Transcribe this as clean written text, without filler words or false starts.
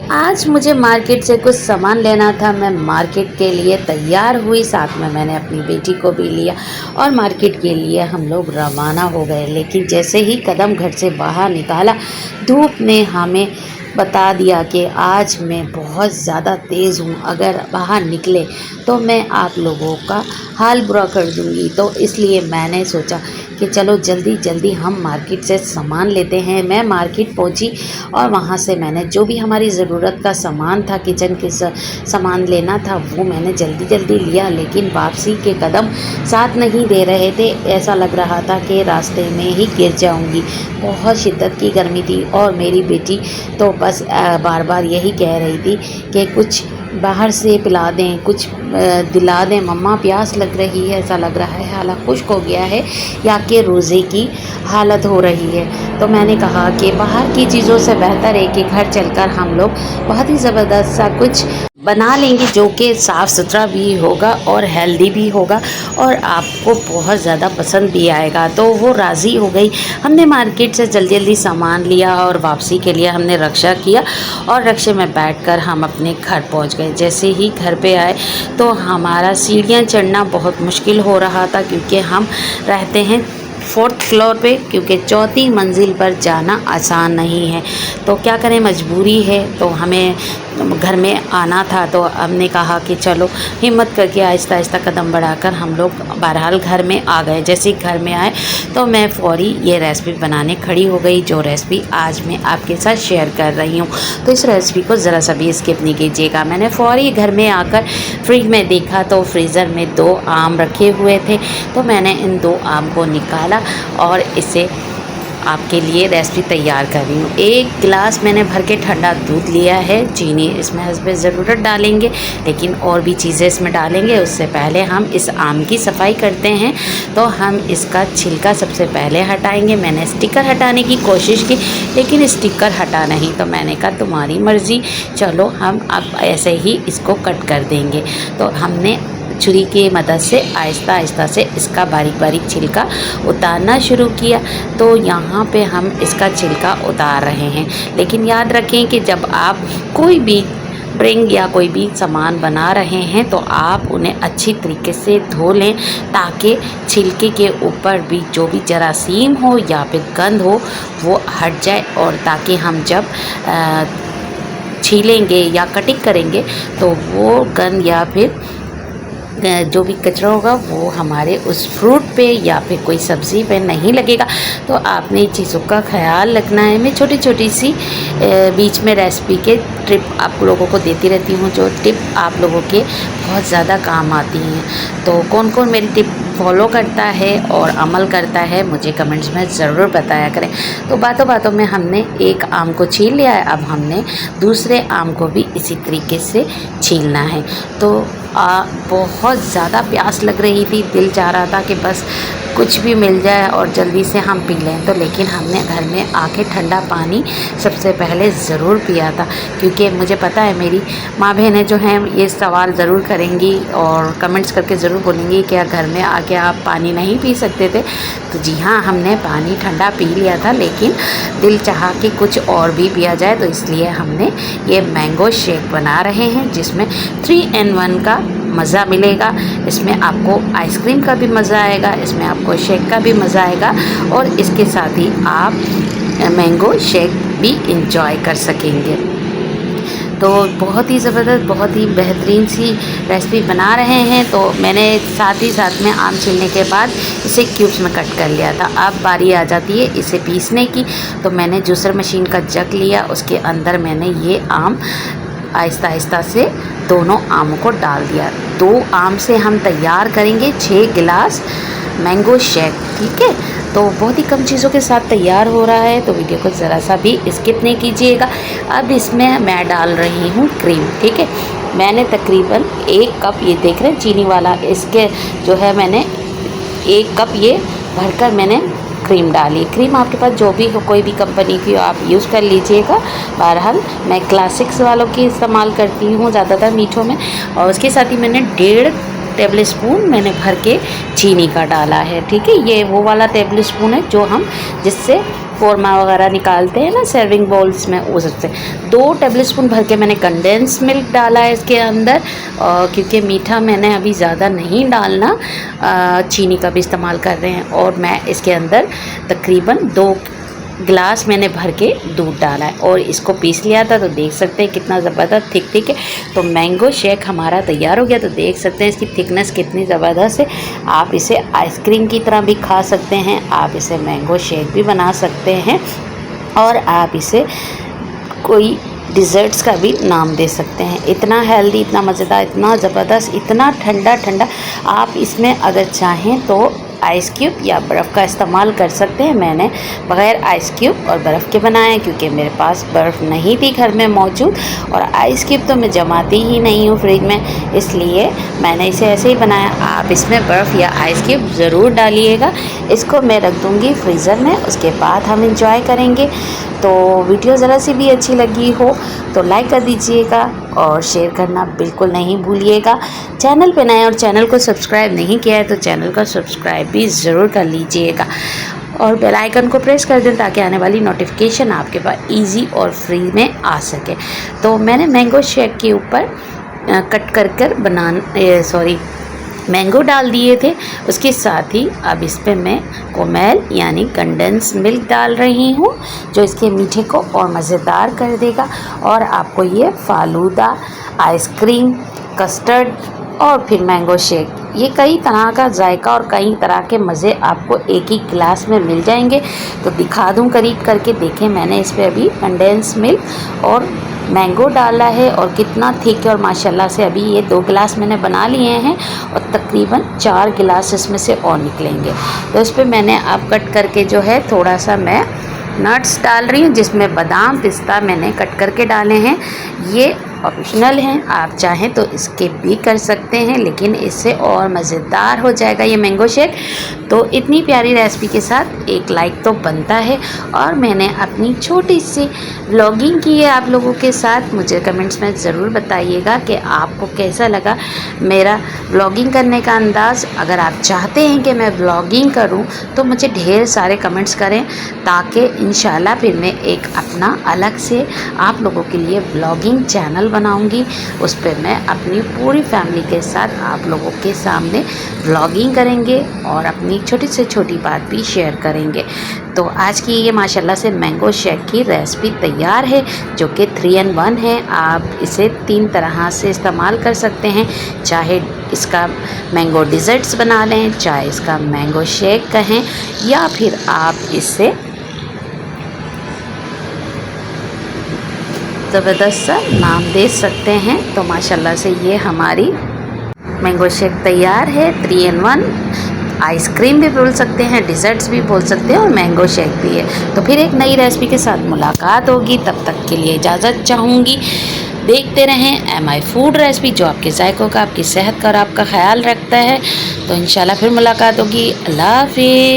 आज मुझे मार्केट से कुछ सामान लेना था। मैं मार्केट के लिए तैयार हुई, साथ में मैंने अपनी बेटी को भी लिया और मार्केट के लिए हम लोग रवाना हो गए। लेकिन जैसे ही कदम घर से बाहर निकाला, धूप ने हमें बता दिया कि आज मैं बहुत ज़्यादा तेज़ हूँ, अगर बाहर निकले तो मैं आप लोगों का हाल बुरा कर दूँगी। तो इसलिए मैंने सोचा कि चलो जल्दी जल्दी हम मार्केट से सामान लेते हैं। मैं मार्केट पहुँची और वहाँ से मैंने जो भी हमारी ज़रूरत का सामान था, किचन के सामान लेना था, वो मैंने जल्दी जल्दी लिया। लेकिन वापसी के कदम साथ नहीं दे रहे थे, ऐसा लग रहा था कि रास्ते में ही गिर जाऊंगी। बहुत शिद्दत की गर्मी थी और मेरी बेटी तो बस बार बार यही कह रही थी कि कुछ बाहर से पिला दें, कुछ दिला दें, मम्मा प्यास लग रही है। ऐसा लग रहा है हालत खुश्क हो गया है या कि रोज़े की हालत हो रही है। तो मैंने कहा कि बाहर की चीज़ों से बेहतर है कि घर चलकर हम लोग बहुत ही ज़बरदस्त सा कुछ बना लेंगे, जो कि साफ़ सुथरा भी होगा और हेल्दी भी होगा और आपको बहुत ज़्यादा पसंद भी आएगा। तो वो राज़ी हो गई। हमने मार्केट से जल्दी जल्दी सामान लिया और वापसी के लिए हमने रक्षा किया और रक्षे में बैठकर हम अपने घर पहुंच गए। जैसे ही घर पे आए तो हमारा सीढ़ियां चढ़ना बहुत मुश्किल हो रहा था, क्योंकि हम रहते हैं 4th फ्लोर पे, क्योंकि 4थी मंजिल पर जाना आसान नहीं है। तो क्या करें, मजबूरी है। तो हमें घर में आना था, तो हमने कहा कि चलो हिम्मत करके आहिस्ता आहिस्ता कदम बढ़ाकर हम लोग बहरहाल घर में आ गए। जैसे ही घर में आए तो मैं फ़ौरी ये रेसिपी बनाने खड़ी हो गई, जो रेसिपी आज मैं आपके साथ शेयर कर रही हूँ। तो इस रेसिपी को ज़रा सा भी स्किप नहीं कीजिएगा। मैंने फ़ौरी घर में आकर फ्रिज में देखा तो फ्रीज़र में 2 आम रखे हुए थे। तो मैंने इन 2 आम को निकाला और इसे आपके लिए रेसिपी तैयार कर रही हूँ। 1 गिलास मैंने भर के ठंडा दूध लिया है। चीनी इसमें हस्बे ज़रूरत डालेंगे, लेकिन और भी चीज़ें इसमें डालेंगे। उससे पहले हम इस आम की सफाई करते हैं। तो हम इसका छिलका सबसे पहले हटाएंगे। मैंने स्टिकर हटाने की कोशिश की, लेकिन स्टिकर हटा नहीं। तो मैंने कहा तुम्हारी मर्ज़ी, चलो हम अब ऐसे ही इसको कट कर देंगे। तो हमने छुरी की मदद से आहिस्ता आहिस्ता से इसका बारीक बारीक छिलका उतारना शुरू किया। तो यहाँ पे हम इसका छिलका उतार रहे हैं। लेकिन याद रखें कि जब आप कोई भी ब्रेंग या कोई भी सामान बना रहे हैं तो आप उन्हें अच्छी तरीके से धो लें, ताकि छिलके के ऊपर भी जो भी जरासीम हो या फिर गंध हो वो हट जाए, और ताकि हम जब छीलेंगे या कटिंग करेंगे तो वो गंध या फिर जो भी कचरा होगा वो हमारे उस फ्रूट पे या फिर कोई सब्ज़ी पे नहीं लगेगा। तो आपने इन चीज़ों का ख्याल रखना है। मैं छोटी छोटी सी बीच में रेसिपी के टिप आप लोगों को देती रहती हूँ, जो टिप आप लोगों के बहुत ज़्यादा काम आती हैं। तो कौन कौन मेरी टिप फॉलो करता है और अमल करता है, मुझे कमेंट्स में ज़रूर बताया करें। तो बातों बातों में हमने 1 आम को छील लिया है। अब हमने दूसरे आम को भी इसी तरीके से छीलना है। तो बहुत ज़्यादा प्यास लग रही थी, दिल चाह रहा था कि बस कुछ भी मिल जाए और जल्दी से हम पी लें। तो लेकिन हमने घर में आके ठंडा पानी सबसे पहले ज़रूर पिया था, क्योंकि मुझे पता है मेरी माँ बहनें जो हैं ये सवाल ज़रूर करेंगी और कमेंट्स करके ज़रूर बोलेंगी कि घर में आके आप पानी नहीं पी सकते थे। तो जी हाँ, हमने पानी ठंडा पी लिया था, लेकिन दिल चाहा कि कुछ और भी पिया जाए। तो इसलिए हमने ये मैंगो शेक बना रहे हैं, जिसमें 3 in 1 का मज़ा मिलेगा। इसमें आपको आइसक्रीम का भी मज़ा आएगा, इसमें आपको शेक का भी मज़ा आएगा, और इसके साथ ही आप मैंगो शेक भी इंजॉय कर सकेंगे। तो बहुत ही ज़बरदस्त, बहुत ही बेहतरीन सी रेसिपी बना रहे हैं। तो मैंने साथ ही साथ में आम छीलने के बाद इसे क्यूब्स में कट कर लिया था। अब बारी आ जाती है इसे पीसने की। तो मैंने जूसर मशीन का जग लिया, उसके अंदर मैंने ये आम आहिस्ता आहिस्ता से दोनों आमों को डाल दिया। 2 आम से हम तैयार करेंगे 6 गिलास मैंगो शेक, ठीक है। तो बहुत ही कम चीज़ों के साथ तैयार हो रहा है, तो वीडियो को ज़रा सा भी स्किप नहीं कीजिएगा। अब इसमें मैं डाल रही हूँ क्रीम, ठीक है। मैंने तकरीबन 1 कप, ये देख रहे हैं चीनी वाला, इसके जो है मैंने 1 कप ये भरकर मैंने क्रीम डाली। क्रीम आपके पास जो भी हो, कोई भी कंपनी की हो, आप यूज़ कर लीजिएगा। बहरहाल मैं क्लासिक्स वालों की इस्तेमाल करती हूँ ज़्यादातर मीठों में। और उसके साथ ही मैंने 1.5 टेबल स्पून मैंने भर के चीनी का डाला है, ठीक है। ये वो वाला टेबल स्पून है जो हम जिससे कौरमा वगैरह निकालते हैं ना सर्विंग बाउल्स में, वो सबसे 2 टेबलस्पून भर के मैंने कंडेंस मिल्क डाला है इसके अंदर, क्योंकि मीठा मैंने अभी ज़्यादा नहीं डालना, चीनी का भी इस्तेमाल कर रहे हैं। और मैं इसके अंदर तकरीबन 2 गिलास मैंने भर के दूध डाला है और इसको पीस लिया था। तो देख सकते हैं कितना ज़बरदस्त थिक है। तो मैंगो शेक हमारा तैयार हो गया। तो देख सकते हैं इसकी थिकनेस कितनी ज़बरदस्त है। आप इसे आइसक्रीम की तरह भी खा सकते हैं, आप इसे मैंगो शेक भी बना सकते हैं, और आप इसे कोई डिज़र्ट्स का भी नाम दे सकते हैं। इतना हेल्दी, इतना मज़ेदार, इतना ज़बरदस्त, इतना ठंडा ठंडा। आप इसमें अगर चाहें तो आइस क्यूब या बर्फ़ का इस्तेमाल कर सकते हैं। मैंने बग़ैर आइस क्यूब और बर्फ़ के बनाए क्योंकि मेरे पास बर्फ़ नहीं थी घर में मौजूद, और आइस क्यूब तो मैं जमाती ही नहीं हूँ फ्रिज में, इसलिए मैंने इसे ऐसे ही बनाया। आप इसमें बर्फ़ या आइस क्यूब ज़रूर डालिएगा। इसको मैं रख दूँगी फ्रीज़र में, उसके बाद हम इंजॉय करेंगे। तो वीडियो ज़रा सी भी अच्छी लगी हो तो लाइक कर दीजिएगा और शेयर करना बिल्कुल नहीं भूलिएगा। चैनल पे नए और चैनल को सब्सक्राइब नहीं किया है तो चैनल को सब्सक्राइब भी ज़रूर कर लीजिएगा, और बेल आइकन को प्रेस कर दें ताकि आने वाली नोटिफिकेशन आपके पास इजी और फ्री में आ सके। तो मैंने मैंगो शेक के ऊपर कट कर मैंगो डाल दिए थे। उसके साथ ही अब इस पर मैं कोमैल यानी कंडेंस मिल्क डाल रही हूँ, जो इसके मीठे को और मज़ेदार कर देगा। और आपको ये फालूदा, आइसक्रीम, कस्टर्ड और फिर मैंगो शेक, ये कई तरह का जायका और कई तरह के मज़े आपको एक ही गिलास में मिल जाएंगे। तो दिखा दूँ करीब करके, देखें मैंने इस पर अभी कंडेंस मिल्क और मैंगो डाला है और कितना थिक है, और माशाल्लाह से अभी ये 2 गिलास मैंने बना लिए हैं और तकरीबन 4 गिलास इसमें से और निकलेंगे। तो इस पर मैंने अब कट करके जो है थोड़ा सा मैं नट्स डाल रही हूँ, जिसमें बादाम, पिस्ता मैंने कट करके डाले हैं। ये ऑप्शनल हैं, आप चाहें तो स्किप भी कर सकते हैं, लेकिन इससे और मज़ेदार हो जाएगा ये मैंगो शेक। तो इतनी प्यारी रेसिपी के साथ एक लाइक तो बनता है। और मैंने अपनी छोटी सी व्लॉगिंग की है आप लोगों के साथ। मुझे कमेंट्स में ज़रूर बताइएगा कि आपको कैसा लगा मेरा व्लॉगिंग करने का अंदाज़। अगर आप चाहते हैं कि मैं व्लॉगिंग करूं तो मुझे ढेर सारे कमेंट्स करें, ताकि इंशाल्लाह फिर मैं एक अपना अलग से आप लोगों के लिए व्लॉगिंग चैनल बनाऊंगी। उस पर मैं अपनी पूरी फैमिली के साथ आप लोगों के सामने व्लॉगिंग करेंगे और अपनी छोटी से छोटी बात भी शेयर करेंगे। तो आज की ये माशाल्लाह से मैंगो शेक की रेसिपी तैयार है, जो कि 3 in 1 है। आप इसे 3 तरह से इस्तेमाल कर सकते हैं, चाहे इसका मैंगो डिज़र्ट्स बना लें, चाहे इसका मैंगो शेक कहें, या फिर आप इससे ज़बरदस्त सा नाम दे सकते हैं। तो माशाल्लाह से ये हमारी मैंगो शेक तैयार है। 3 in 1 आइसक्रीम भी बोल सकते हैं, डिज़र्ट्स भी बोल सकते हैं, और मैंगो शेक भी है। तो फिर एक नई रेसिपी के साथ मुलाकात होगी, तब तक के लिए इजाज़त चाहूँगी। देखते रहें MI फूड रेसिपी, जो आपके जायकों का, आपकी सेहत का और आपका ख्याल रखता है। तो इंशाल्लाह फिर मुलाकात होगी। अल्लाह हाफ़िज़।